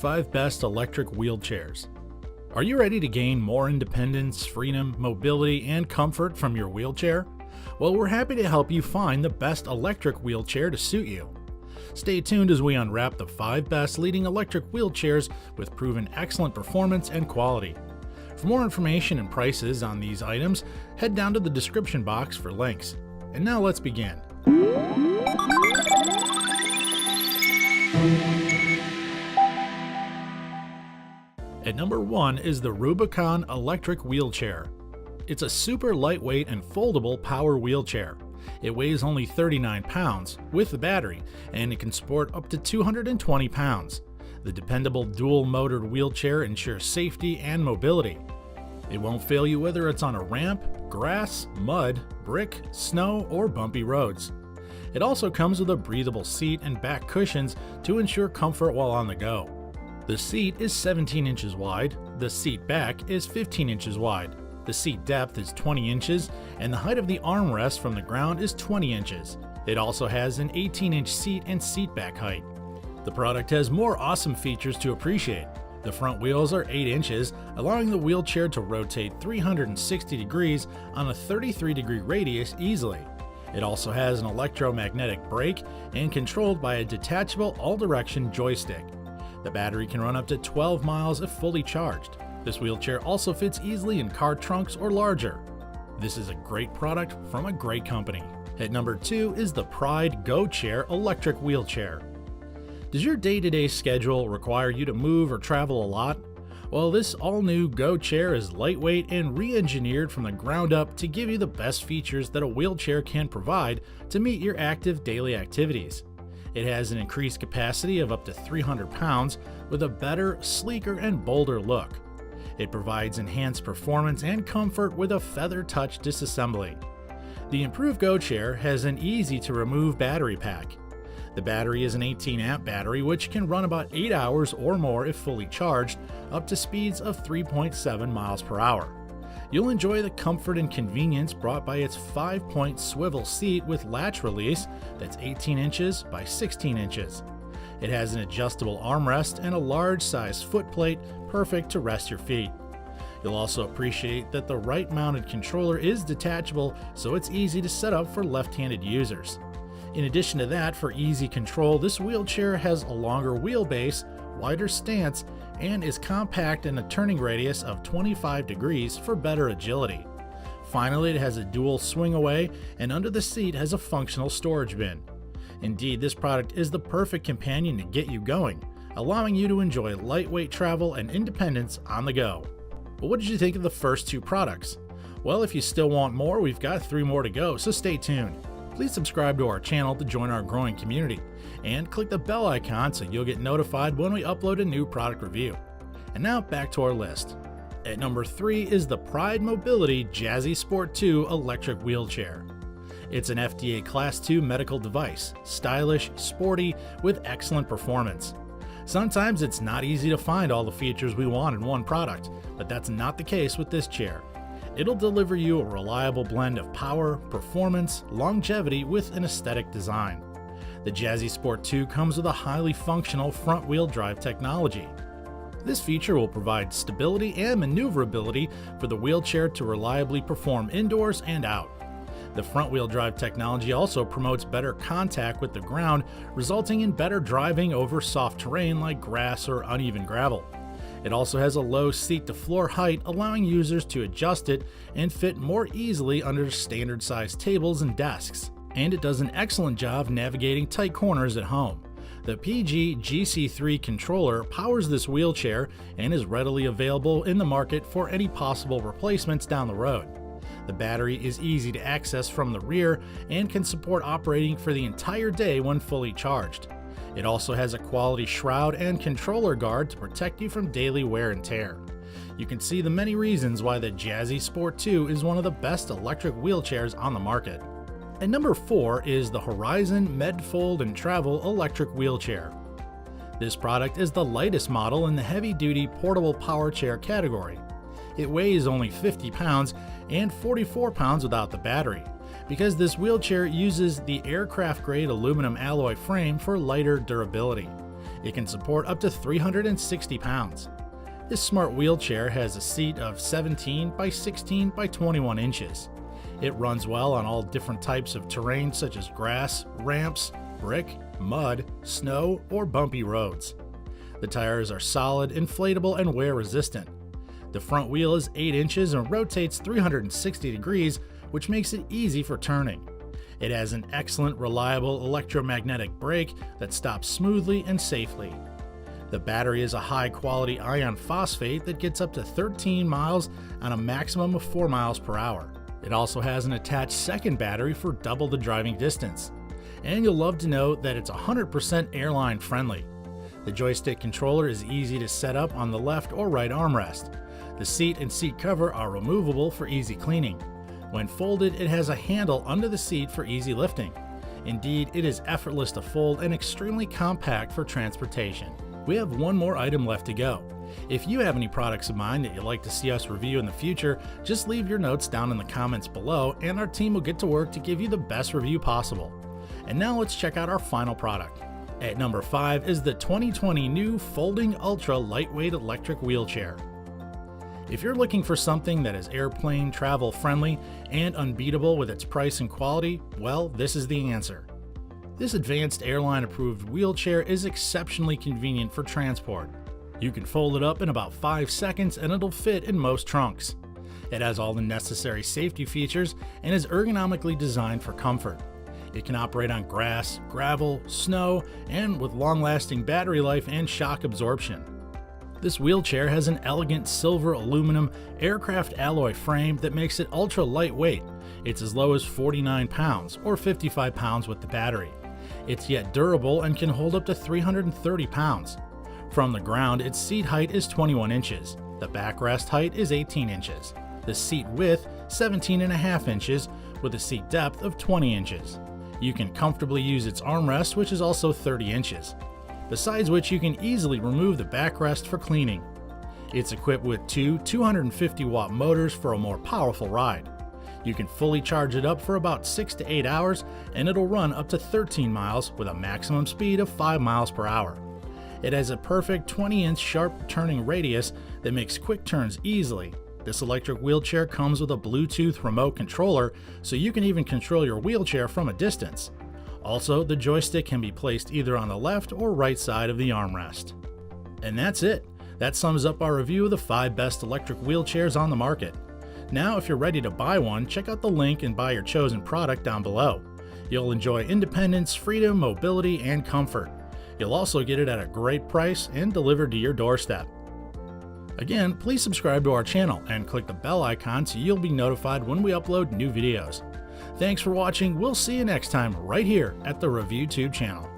5 Best Electric Wheelchairs. Are you ready to gain more independence, freedom, mobility, and comfort from your wheelchair? Well, we're happy to help you find the best electric wheelchair to suit you. Stay tuned as we unwrap the 5 best leading electric wheelchairs with proven excellent performance and quality. For more information and prices on these items, head down to the description box for links. And now let's begin. At number 1 is the Rubicon Electric Wheelchair. It's a super lightweight and foldable power wheelchair. It weighs only 39 pounds with the battery, and it can support up to 220 pounds. The dependable dual-motored wheelchair ensures safety and mobility. It won't fail you whether it's on a ramp, grass, mud, brick, snow, or bumpy roads. It also comes with a breathable seat and back cushions to ensure comfort while on the go. The seat is 17 inches wide, the seat back is 15 inches wide, the seat depth is 20 inches, and the height of the armrest from the ground is 20 inches. It also has an 18-inch seat and seat back height. The product has more awesome features to appreciate. The front wheels are 8 inches, allowing the wheelchair to rotate 360 degrees on a 33-degree radius easily. It also has an electromagnetic brake and controlled by a detachable all-direction joystick. The battery can run up to 12 miles if fully charged. This wheelchair also fits easily in car trunks or larger. This is a great product from a great company. At number 2 is the Pride Go Chair Electric Wheelchair. Does your day-to-day schedule require you to move or travel a lot? Well, this all-new Go Chair is lightweight and re-engineered from the ground up to give you the best features that a wheelchair can provide to meet your active daily activities. It has an increased capacity of up to 300 pounds with a better, sleeker, and bolder look. It provides enhanced performance and comfort with a feather touch disassembly. The improved Go Chair has an easy-to-remove battery pack. The battery is an 18-amp battery which can run about 8 hours or more if fully charged, up to speeds of 3.7 miles per hour. You'll enjoy the comfort and convenience brought by its 5-point swivel seat with latch release that's 18 inches by 16 inches. It has an adjustable armrest and a large-sized footplate, perfect to rest your feet. You'll also appreciate that the right-mounted controller is detachable, so it's easy to set up for left-handed users. In addition to that, for easy control, this wheelchair has a longer wheelbase, wider stance, and is compact in a turning radius of 25 degrees for better agility. Finally, it has a dual swing away, and under the seat has a functional storage bin. Indeed, this product is the perfect companion to get you going, allowing you to enjoy lightweight travel and independence on the go. But what did you think of the first 2 products? Well, if you still want more, we've got 3 more to go, so stay tuned. Please subscribe to our channel to join our growing community, and click the bell icon so you'll get notified when we upload a new product review. And now back to our list. At number 3 is the Pride Mobility Jazzy Sport 2 Electric Wheelchair. It's an FDA Class II medical device, stylish, sporty, with excellent performance. Sometimes it's not easy to find all the features we want in one product, but that's not the case with this chair. It'll deliver you a reliable blend of power, performance, longevity with an aesthetic design. The Jazzy Sport 2 comes with a highly functional front-wheel drive technology. This feature will provide stability and maneuverability for the wheelchair to reliably perform indoors and out. The front-wheel drive technology also promotes better contact with the ground, resulting in better driving over soft terrain like grass or uneven gravel. It also has a low seat-to-floor height, allowing users to adjust it and fit more easily under standard-sized tables and desks. And it does an excellent job navigating tight corners at home. The PG GC3 controller powers this wheelchair and is readily available in the market for any possible replacements down the road. The battery is easy to access from the rear and can support operating for the entire day when fully charged. It also has a quality shroud and controller guard to protect you from daily wear and tear. You can see the many reasons why the Jazzy Sport 2 is one of the best electric wheelchairs on the market. And number 4 is the Horizon MedFold and Travel Electric Wheelchair. This product is the lightest model in the heavy-duty portable power chair category. It weighs only 50 pounds and 44 pounds without the battery, because this wheelchair uses the aircraft-grade aluminum alloy frame for lighter durability. It can support up to 360 pounds. This smart wheelchair has a seat of 17 by 16 by 21 inches. It runs well on all different types of terrain such as grass, ramps, brick, mud, snow, or bumpy roads. The tires are solid, inflatable, and wear resistant. The front wheel is 8 inches and rotates 360 degrees, which makes it easy for turning. It has an excellent, reliable electromagnetic brake that stops smoothly and safely. The battery is a high-quality iron phosphate that gets up to 13 miles on a maximum of 4 miles per hour. It also has an attached second battery for double the driving distance. And you'll love to know that it's 100% airline friendly. The joystick controller is easy to set up on the left or right armrest. The seat and seat cover are removable for easy cleaning. When folded, it has a handle under the seat for easy lifting. Indeed, it is effortless to fold and extremely compact for transportation. We have one more item left to go. If you have any products of mine that you'd like to see us review in the future, just leave your notes down in the comments below and our team will get to work to give you the best review possible. And now let's check out our final product. At number 5 is the 2020 new Folding Ultra Lightweight Electric Wheelchair. If you're looking for something that is airplane travel friendly and unbeatable with its price and quality, well, this is the answer. This advanced airline approved wheelchair is exceptionally convenient for transport. You can fold it up in about 5 seconds and it'll fit in most trunks. It has all the necessary safety features and is ergonomically designed for comfort. It can operate on grass, gravel, snow, and with long-lasting battery life and shock absorption. This wheelchair has an elegant silver aluminum aircraft alloy frame that makes it ultra lightweight. It's as low as 49 pounds or 55 pounds with the battery. It's yet durable and can hold up to 330 pounds. From the ground, its seat height is 21 inches. The backrest height is 18 inches. The seat width, 17.5 inches, with a seat depth of 20 inches. You can comfortably use its armrest, which is also 30 inches. Besides which, you can easily remove the backrest for cleaning. It's equipped with two 250-watt motors for a more powerful ride. You can fully charge it up for about 6 to 8 hours, and it'll run up to 13 miles with a maximum speed of 5 miles per hour. It has a perfect 20-inch sharp turning radius that makes quick turns easily. This electric wheelchair comes with a Bluetooth remote controller, so you can even control your wheelchair from a distance. Also, the joystick can be placed either on the left or right side of the armrest. And that's it. That sums up our review of the 5 best electric wheelchairs on the market. Now, if you're ready to buy one, check out the link and buy your chosen product down below. You'll enjoy independence, freedom, mobility, and comfort. You'll also get it at a great price and delivered to your doorstep. Again, please subscribe to our channel and click the bell icon so you'll be notified when we upload new videos. Thanks for watching. We'll see you next time right here at the ReviewTube channel.